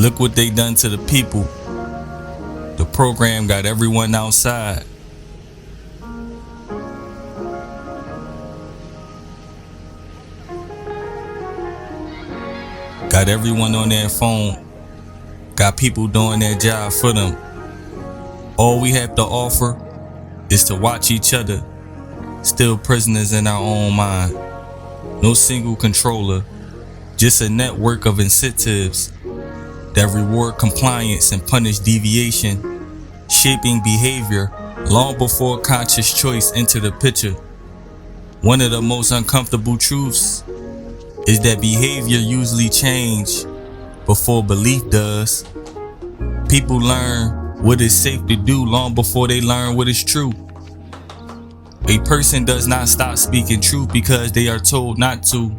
Look what they done to the people. The program got everyone outside. Got everyone on their phone. Got people doing their job for them. All we have to offer is to watch each other, still prisoners in our own mind. No single controller, just a network of incentives that reward compliance and punish deviation, shaping behavior long before conscious choice entered the picture. One of the most uncomfortable truths is that behavior usually changes before belief does. People learn what is safe to do long before they learn what is true. A person does not stop speaking truth because they are told not to.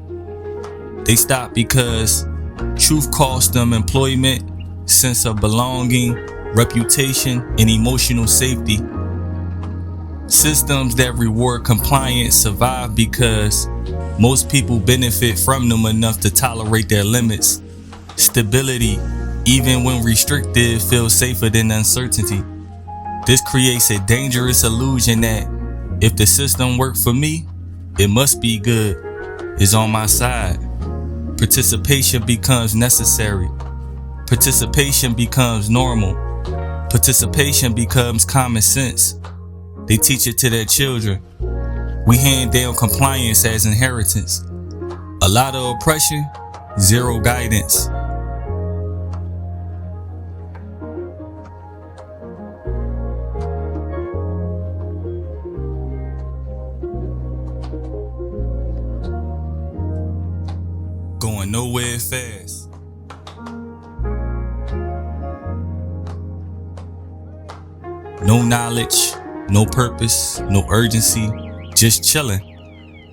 They stop because truth costs them employment, sense of belonging, reputation, and emotional safety. Systems that reward compliance survive because most people benefit from them enough to tolerate their limits. Stability, even when restrictive, feels safer than uncertainty. This creates a dangerous illusion that if the system worked for me, it must be good. It's on my side. Participation becomes necessary. Participation becomes normal. Participation becomes common sense. They teach it to their children. We hand down compliance as inheritance. A lot of oppression, zero guidance. Going nowhere fast. No knowledge, no purpose, no urgency, just chilling,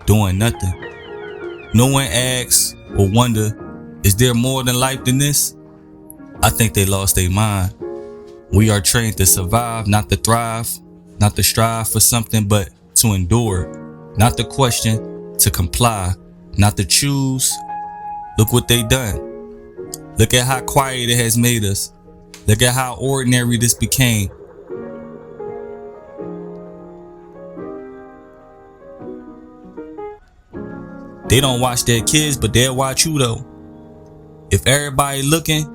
doing nothing. No one asks or wonder, is there more than life than this? I think they lost their mind. We are trained to survive, not to thrive, not to strive for something, but to endure, not to question, to comply, not to choose. Look what they done. Look at how quiet it has made us. Look at how ordinary this became. They don't watch their kids, but they'll watch you though. If everybody looking,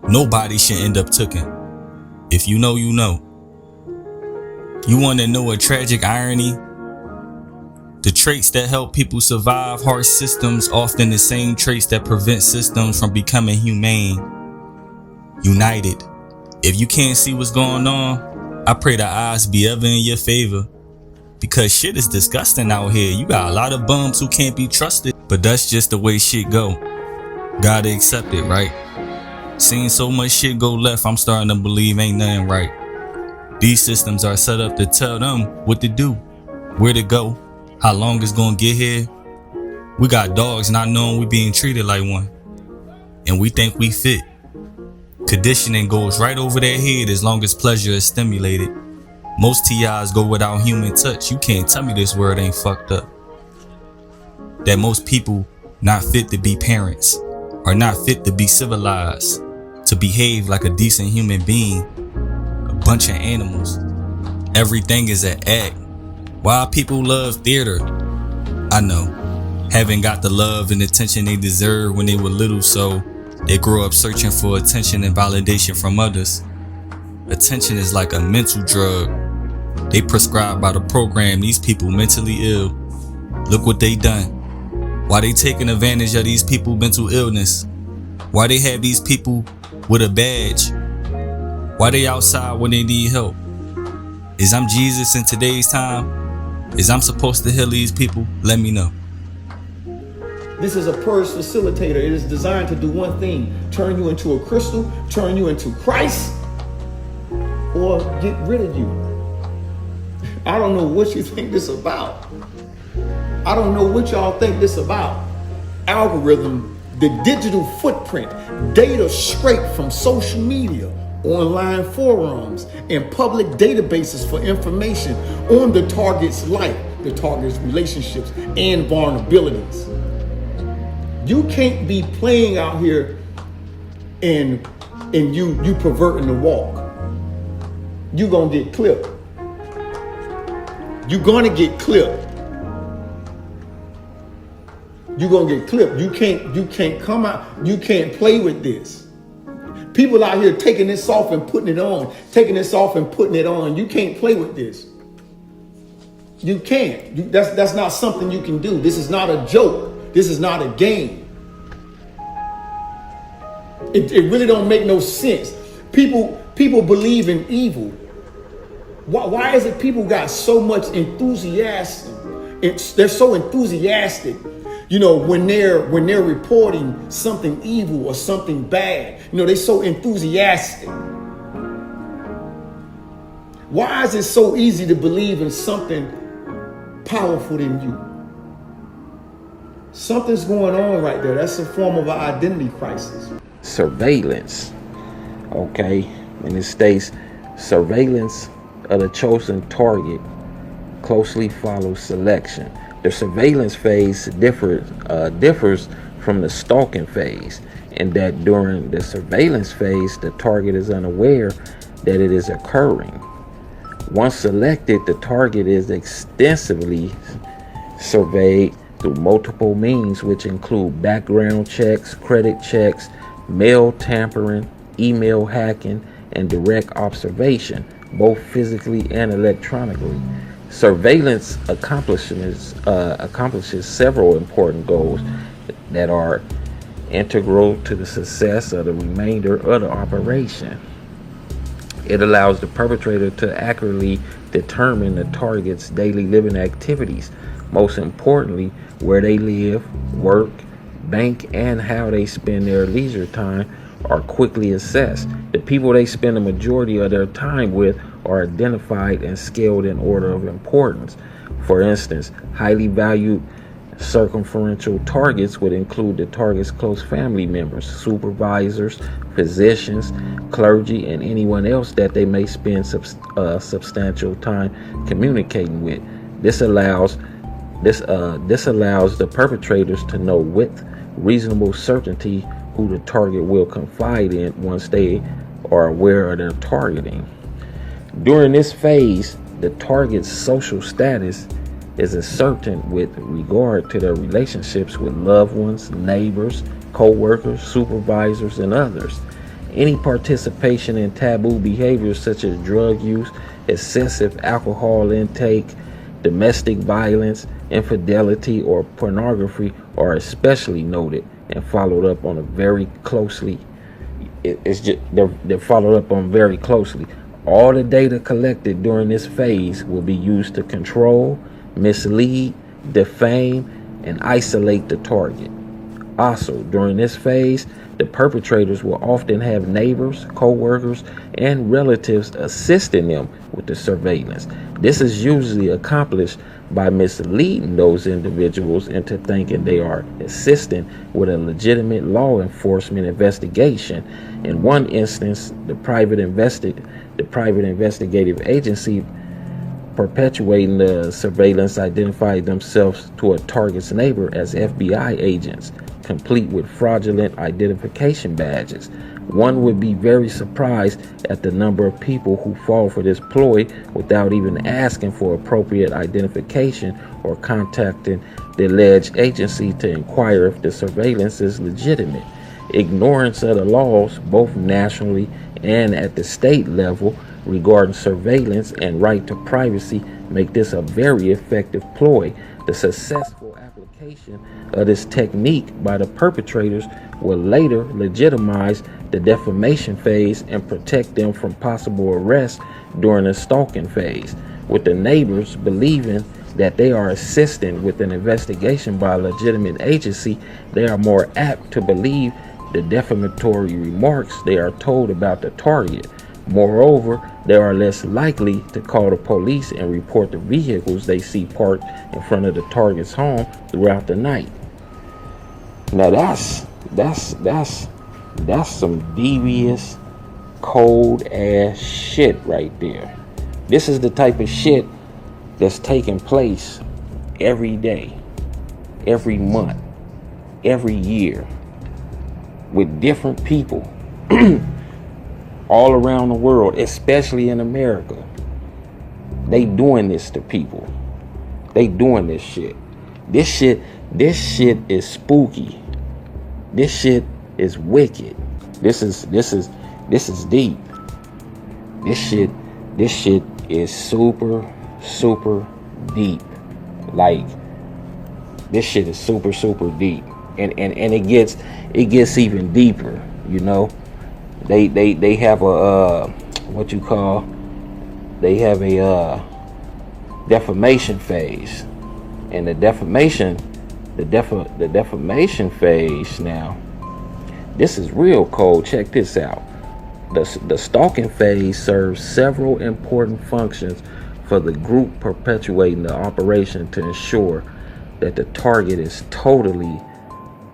nobody should end up tooken. If you know, you know. You want to know a tragic irony? The traits that help people survive harsh systems often the same traits that prevent systems from becoming humane. United. If you can't see what's going on, I pray the odds be ever in your favor. Because shit is disgusting out here. You got a lot of bums who can't be trusted. But that's just the way shit go. Gotta accept it, right? Seeing so much shit go left, I'm starting to believe ain't nothing right. These systems are set up to tell them what to do, where to go, how long it's gonna get here. We got dogs not knowing we being treated like one. And we think we fit. Conditioning goes right over their head as long as pleasure is stimulated. Most TIs go without human touch. You can't tell me this world ain't fucked up. That most people not fit to be parents, are not fit to be civilized, to behave like a decent human being. A bunch of animals. Everything is an act. Why people love theater? I know. Haven't got the love and attention they deserve when they were little, so they grow up searching for attention and validation from others. Attention is like a mental drug. They prescribed by the program these people mentally ill. Look what they done. Why they taking advantage of these people mental illness? Why they have these people with a badge? Why they outside when they need help? Is I'm Jesus in today's time? Is I'm supposed to heal these people? Let me know. This is a purge facilitator. It is designed to do one thing: turn you into a crystal, turn you into Christ, or get rid of you. I don't know what you think this about. I don't know what y'all think this about. Algorithm, the digital footprint, data scraped from social media, online forums, and public databases for information on the target's life, the target's relationships, and vulnerabilities. You can't be playing out here and and you perverting the walk, you gonna get clipped. You're gonna get clipped. You're gonna get clipped. You can't come out, you can't play with this. People out here taking this off and putting it on, taking this off and putting it on. You can't play with this. You can't. That's not something you can do. This is not a joke. This is not a game. It really don't make no sense. People believe in evil. Why is it people got so much enthusiasm? They're so enthusiastic, when they're reporting something evil or something bad. They're so enthusiastic. Why is it so easy to believe in something powerful than you? Something's going on right there. That's a form of an identity crisis. Surveillance. Okay, and it states surveillance of the chosen target closely follows selection. The surveillance phase differs from the stalking phase in that during the surveillance phase, the target is unaware that it is occurring. Once selected, the target is extensively surveyed through multiple means, which include background checks, credit checks, mail tampering, email hacking, and direct observation, both physically and electronically. Surveillance accomplishes several important goals that are integral to the success of the remainder of the operation. It allows the perpetrator to accurately determine the target's daily living activities, most importantly, where they live, work, bank, and how they spend their leisure time are quickly assessed. The people they spend the majority of their time with are identified and scaled in order of importance. For instance, highly valued circumferential targets would include the target's close family members, supervisors, physicians, clergy, and anyone else that they may spend substantial time communicating with. This allows the perpetrators to know with reasonable certainty who the target will confide in once they are aware of their targeting. During this phase, the target's social status is ascertained with regard to their relationships with loved ones, neighbors, co-workers, supervisors, and others. Any participation in taboo behaviors such as drug use, excessive alcohol intake, domestic violence, infidelity, or pornography are especially noted and followed up on very closely. They're followed up on very closely. All the data collected during this phase will be used to control, mislead, defame, and isolate the target. Also, during this phase, the perpetrators will often have neighbors, co-workers, and relatives assisting them with the surveillance. This is usually accomplished by misleading those individuals into thinking they are assisting with a legitimate law enforcement investigation. In one instance, the private investigative agency perpetuating the surveillance identified themselves to a target's neighbor as FBI agents, complete with fraudulent identification badges. One would be very surprised at the number of people who fall for this ploy without even asking for appropriate identification or contacting the alleged agency to inquire if the surveillance is legitimate. Ignorance of the laws, both nationally and at the state level, regarding surveillance and right to privacy make this a very effective ploy. The successful application of this technique by the perpetrators will later legitimize the defamation phase and protect them from possible arrest during the stalking phase, with the neighbors believing that they are assisting with an investigation by a legitimate agency. They are more apt to believe the defamatory remarks they are told about the target. Moreover, they are less likely to call the police and report the vehicles they see parked in front of the target's home throughout the night. Now that's some devious, cold ass shit right there. This is the type of shit that's taking place every day, every month, every year with different people all around the world, especially in America. They doing this to people. They doing this shit. This shit is spooky. This shit is wicked. This is deep. This shit is super deep. Like, this shit is super deep. And it gets even deeper, you know. They have a they have a defamation phase. And the defamation phase now, this is real cold. Check this out. The stalking phase serves several important functions for the group perpetuating the operation to ensure that the target is totally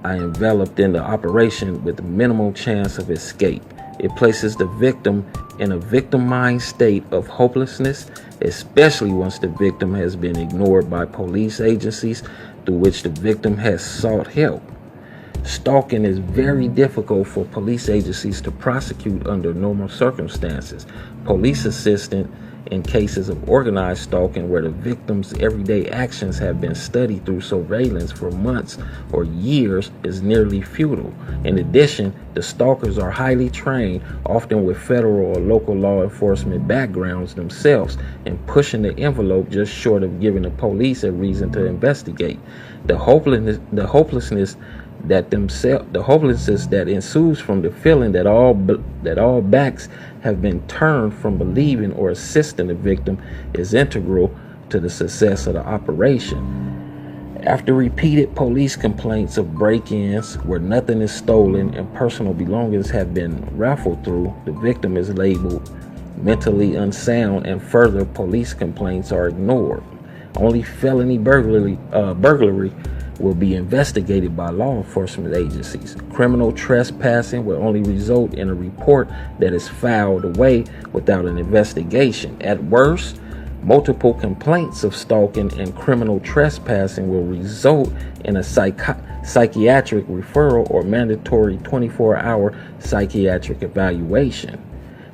enveloped in the operation with minimal chance of escape. It places the victim in a victimized state of hopelessness, especially once the victim has been ignored by police agencies through which the victim has sought help. Stalking is very difficult for police agencies to prosecute under normal circumstances. Police assistance in cases of organized stalking where the victim's everyday actions have been studied through surveillance for months or years is nearly futile. In addition, the stalkers are highly trained, often with federal or local law enforcement backgrounds themselves, in pushing the envelope just short of giving the police a reason to investigate. The hopelessness that ensues from the feeling that all backs have been turned from believing or assisting the victim is integral to the success of the operation. After repeated police complaints of break-ins where nothing is stolen and personal belongings have been rifled through, the victim is labeled mentally unsound and further police complaints are ignored. Only felony burglary will be investigated by law enforcement agencies. Criminal trespassing will only result in a report that is filed away without an investigation. At worst, multiple complaints of stalking and criminal trespassing will result in a psychiatric referral or mandatory 24-hour psychiatric evaluation.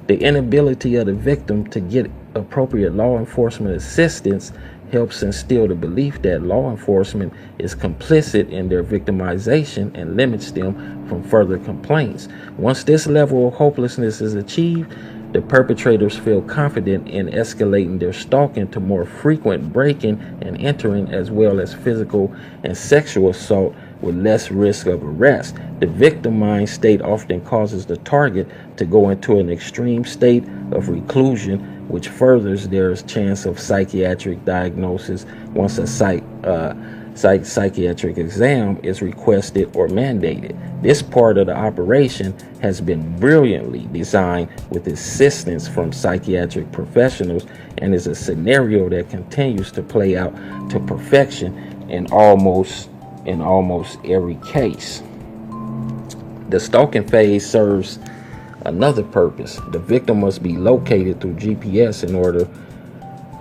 The inability of the victim to get appropriate law enforcement assistance helps instill the belief that law enforcement is complicit in their victimization and limits them from further complaints. Once this level of hopelessness is achieved, the perpetrators feel confident in escalating their stalking to more frequent breaking and entering, as well as physical and sexual assault with less risk of arrest. The victimized state often causes the target to go into an extreme state of reclusion, which furthers their chance of psychiatric diagnosis once a psychiatric exam is requested or mandated. This part of the operation has been brilliantly designed with assistance from psychiatric professionals and is a scenario that continues to play out to perfection in almost every case. The stalking phase serves another purpose. The victim must be located through GPS in order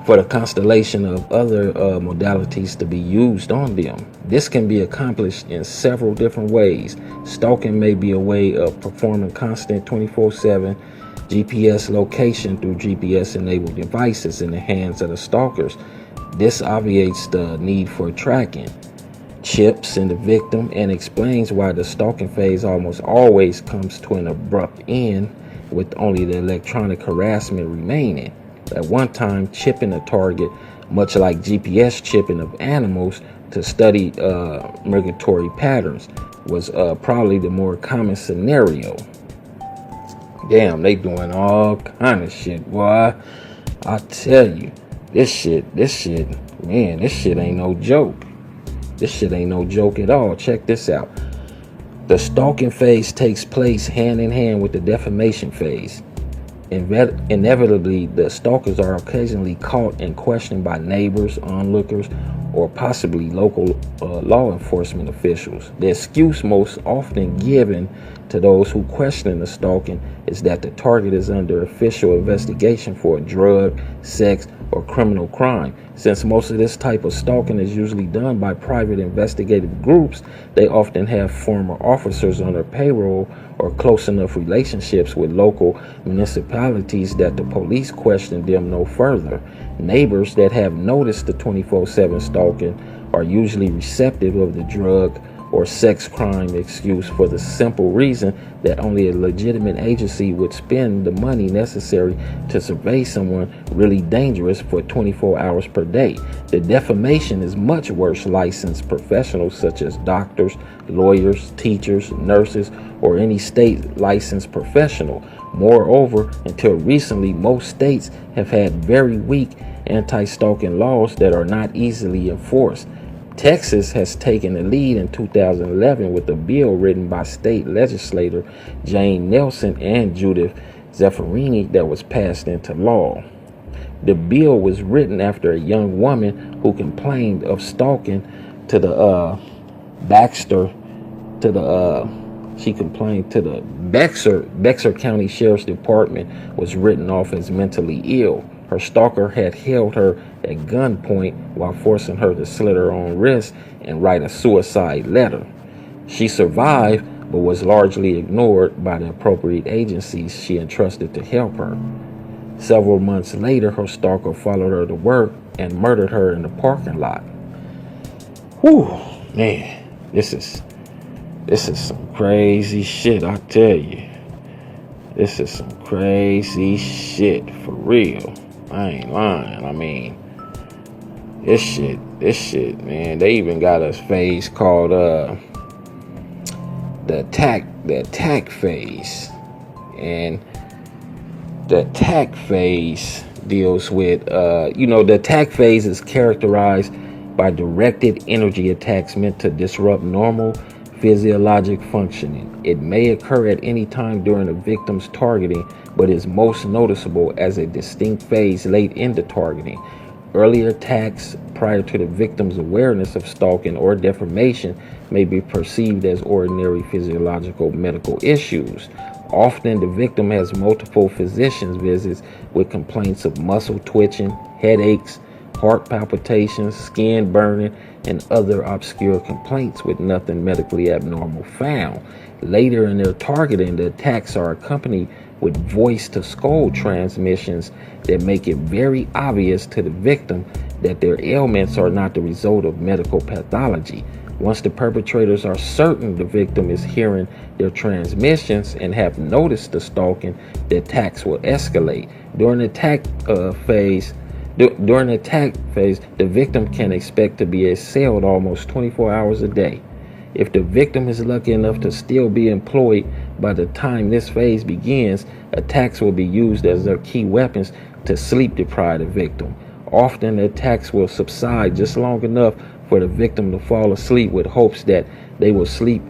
for the constellation of other modalities to be used on them. This can be accomplished in several different ways. Stalking may be a way of performing constant 24/7 GPS location through GPS-enabled devices in the hands of the stalkers. This obviates the need for tracking chips in the victim and explains why the stalking phase almost always comes to an abrupt end with only the electronic harassment remaining. At one time, chipping a target, much like GPS chipping of animals to study migratory patterns, was probably the more common scenario. Damn, they doing all kind of shit, boy. I tell you, this shit, man, this shit ain't no joke. This shit ain't no joke at all. Check this out. The stalking phase takes place hand in hand with the defamation phase. Inevitably, the stalkers are occasionally caught and questioned by neighbors, onlookers, or possibly local law enforcement officials. The excuse most often given to those who question the stalking is that the target is under official investigation for a drug, sex, or criminal crime. Since most of this type of stalking is usually done by private investigative groups, they often have former officers on their payroll or close enough relationships with local municipalities that the police question them no further. Neighbors that have noticed the 24/7 stalking are usually receptive of the drug or sex crime excuse for the simple reason that only a legitimate agency would spend the money necessary to survey someone really dangerous for 24 hours per day. The defamation is much worse licensed professionals such as doctors, lawyers, teachers, nurses, or any state licensed professional. Moreover, until recently, most states have had very weak anti-stalking laws that are not easily enforced. Texas has taken the lead in 2011 with a bill written by state legislator Jane Nelson and Judith Zaffirini that was passed into law. The bill was written after a young woman who complained of stalking to the Bexar County Sheriff's Department was written off as mentally ill. Her stalker had held her at gunpoint while forcing her to slit her own wrist and write a suicide letter. She survived, but was largely ignored by the appropriate agencies she entrusted to help her. Several months later, her stalker followed her to work and murdered her in the parking lot. Whew, man, this is some crazy shit, I tell you. This is some crazy shit, for real. I ain't lying. I mean, this shit, man. They even got a phase called the attack phase. And the attack phase deals with the attack phase is characterized by directed energy attacks meant to disrupt normal physiologic functioning. It may occur at any time during a victim's targeting, but is most noticeable as a distinct phase late into targeting. Earlier attacks prior to the victim's awareness of stalking or defamation may be perceived as ordinary physiological medical issues. Often the victim has multiple physician's visits with complaints of muscle twitching, headaches, heart palpitations, skin burning, and other obscure complaints with nothing medically abnormal found. Later in their targeting, the attacks are accompanied with voice-to-skull transmissions that make it very obvious to the victim that their ailments are not the result of medical pathology. Once the perpetrators are certain the victim is hearing their transmissions and have noticed the stalking, the attacks will escalate. During the attack phase, the victim can expect to be assailed almost 24 hours a day. If the victim is lucky enough to still be employed by the time this phase begins, attacks will be used as their key weapons to sleep deprive the victim. Often the attacks will subside just long enough for the victim to fall asleep with hopes that they will sleep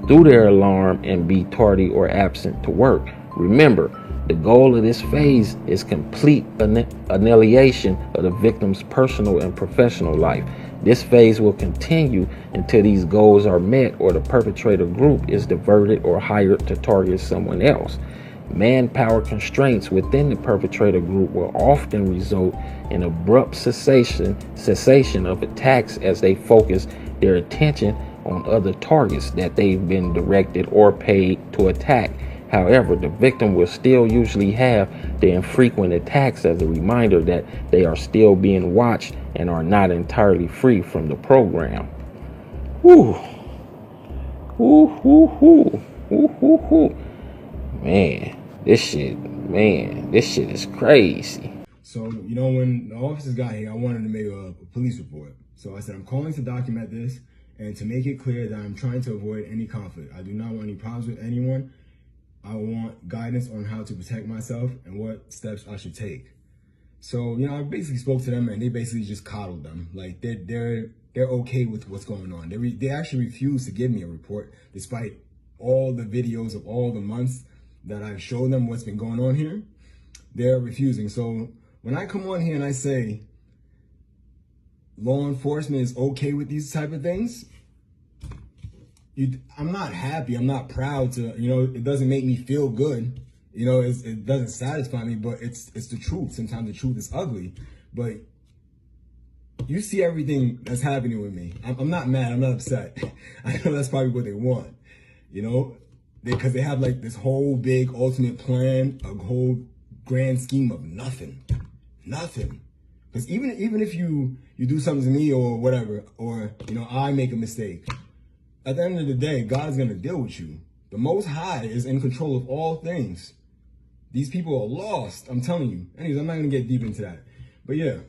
through their alarm and be tardy or absent to work. Remember, the goal of this phase is complete annihilation of the victim's personal and professional life. This phase will continue until these goals are met or the perpetrator group is diverted or hired to target someone else. Manpower constraints within the perpetrator group will often result in abrupt cessation of attacks as they focus their attention on other targets that they've been directed or paid to attack. However, the victim will still usually have the infrequent attacks as a reminder that they are still being watched and are not entirely free from the program. Whew. Whew, whew, whew. Whew, whew, whew. Man, this shit is crazy. So, when the officers got here, I wanted to make a police report. So I said, I'm calling to document this and to make it clear that I'm trying to avoid any conflict. I do not want any problems with anyone. I want guidance on how to protect myself and what steps I should take. So, I basically spoke to them and they basically just coddled them. Like they're okay with what's going on. They actually refused to give me a report despite all the videos of all the months that I've showed them what's been going on here. They're refusing. So when I come on here and I say, law enforcement is okay with these type of things, I'm not happy. I'm not proud to, it doesn't make me feel good. It doesn't satisfy me, but it's the truth. Sometimes the truth is ugly, but you see everything that's happening with me. I'm not mad. I'm not upset. I know that's probably what they want, because they have like this whole big ultimate plan, a whole grand scheme of nothing. Because even if you do something to me or whatever, or, I make a mistake, at the end of the day, God is going to deal with you. The Most High is in control of all things. These people are lost, I'm telling you. Anyways, I'm not going to get deep into that. But yeah,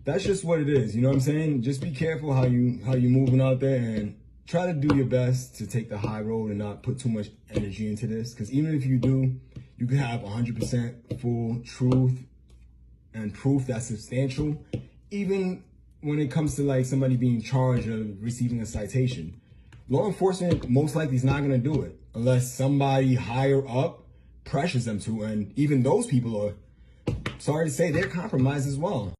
that's just what it is. You know what I'm saying? Just be careful how you moving out there, and try to do your best to take the high road and not put too much energy into this. Because even if you do, you can have 100% full truth and proof that's substantial, even when it comes to like somebody being charged of receiving a citation. Law enforcement most likely is not going to do it unless somebody higher up pressures them to, and even those people are, sorry to say, they're compromised as well.